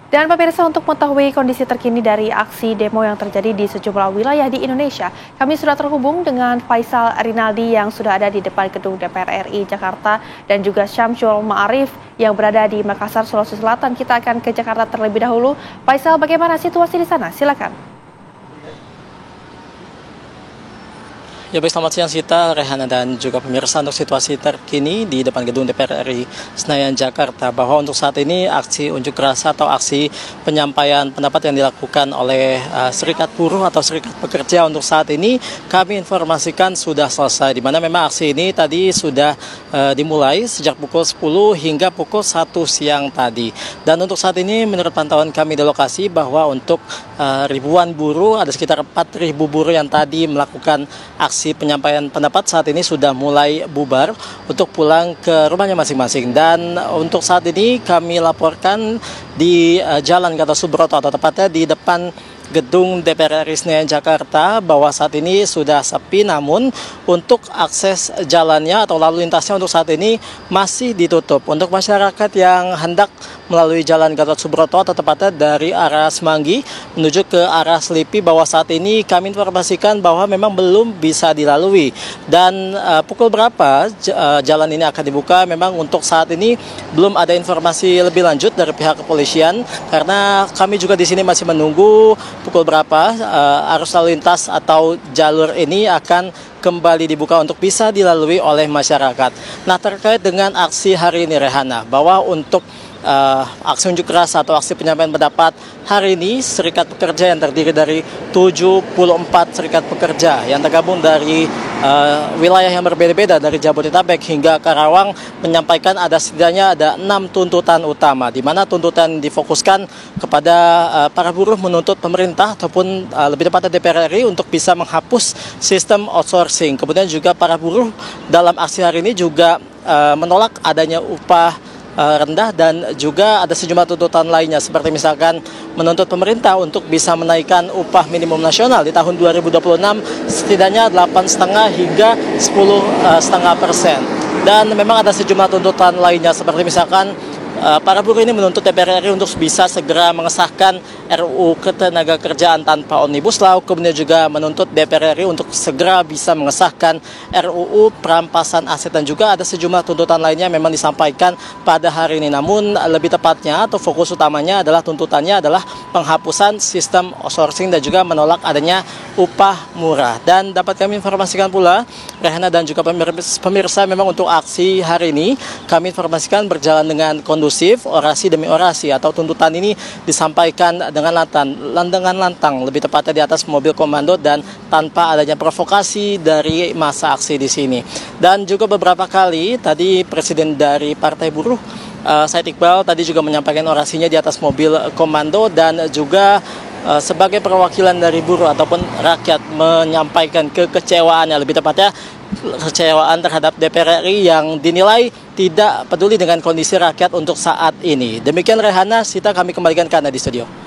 Dan pemirsa, untuk mengetahui kondisi terkini dari aksi demo yang terjadi di sejumlah wilayah di Indonesia, kami sudah terhubung dengan Faisal Rinaldi yang sudah ada di depan gedung DPR RI Jakarta dan juga Syamsul Ma'arif yang berada di Makassar, Sulawesi Selatan. Kita akan ke Jakarta terlebih dahulu. Faisal, bagaimana situasi di sana? Silakan. Ya baik, selamat siang Sita, Rehana dan juga pemirsa. Untuk situasi terkini di depan gedung DPR RI Senayan Jakarta, bahwa untuk saat ini aksi unjuk rasa atau aksi penyampaian pendapat yang dilakukan oleh serikat buruh atau serikat pekerja untuk saat ini kami informasikan sudah selesai, di mana memang aksi ini tadi sudah dimulai sejak pukul 10 hingga pukul 1 siang tadi. Dan untuk saat ini menurut pantauan kami di lokasi bahwa untuk ribuan buruh, ada sekitar 4.000 buruh yang tadi melakukan aksi penyampaian pendapat saat ini sudah mulai bubar untuk pulang ke rumahnya masing-masing. Dan untuk saat ini kami laporkan di Jalan Gatot Subroto atau tepatnya di depan gedung DPR RI Senayan Jakarta bahwa saat ini sudah sepi, namun untuk akses jalannya atau lalu lintasnya untuk saat ini masih ditutup. Untuk masyarakat yang hendak melalui Jalan Gatot Subroto atau tepatnya dari arah Semanggi menuju ke arah Selipi, bahwa saat ini kami informasikan bahwa memang belum bisa dilalui. Dan pukul berapa jalan ini akan dibuka, memang untuk saat ini belum ada informasi lebih lanjut dari pihak kepolisian, karena kami juga di sini masih menunggu pukul berapa arus lalu lintas atau jalur ini akan kembali dibuka untuk bisa dilalui oleh masyarakat. Nah, terkait dengan aksi hari ini, Rehana, bahwa untuk aksi unjuk rasa atau aksi penyampaian pendapat hari ini, serikat pekerja yang terdiri dari 74 serikat pekerja yang tergabung dari wilayah yang berbeda-beda dari Jabodetabek hingga Karawang menyampaikan setidaknya ada 6 tuntutan utama, di mana tuntutan difokuskan kepada para buruh menuntut pemerintah ataupun lebih tepatnya DPR RI untuk bisa menghapus sistem outsourcing. Kemudian juga para buruh dalam aksi hari ini juga menolak adanya upah rendah, dan juga ada sejumlah tuntutan lainnya seperti misalkan menuntut pemerintah untuk bisa menaikkan upah minimum nasional di tahun 2026 setidaknya 8,5 hingga 10,5%. Dan memang ada sejumlah tuntutan lainnya seperti misalkan para buruh ini menuntut DPR RI untuk bisa segera mengesahkan RUU Ketenagakerjaan tanpa Omnibus Law, kemudian juga menuntut DPR RI untuk segera bisa mengesahkan RUU Perampasan Aset, dan juga ada sejumlah tuntutan lainnya memang disampaikan pada hari ini. Namun lebih tepatnya atau fokus utamanya adalah tuntutannya adalah penghapusan sistem outsourcing dan juga menolak adanya upah murah. Dan dapat kami informasikan pula, Rehana dan juga pemirsa, memang untuk aksi hari ini kami informasikan berjalan dengan kondusif, orasi demi orasi atau tuntutan ini disampaikan dengan lantang, lebih tepatnya di atas mobil komando dan tanpa adanya provokasi dari masa aksi di sini. Dan juga beberapa kali tadi Presiden dari Partai Buruh Said Iqbal tadi juga menyampaikan orasinya di atas mobil komando, dan juga sebagai perwakilan dari buruh ataupun rakyat menyampaikan kekecewaannya, lebih tepatnya kekecewaan terhadap DPR RI yang dinilai tidak peduli dengan kondisi rakyat untuk saat ini. Demikian Rehana, Sita, kami kembalikan ke Anda di studio.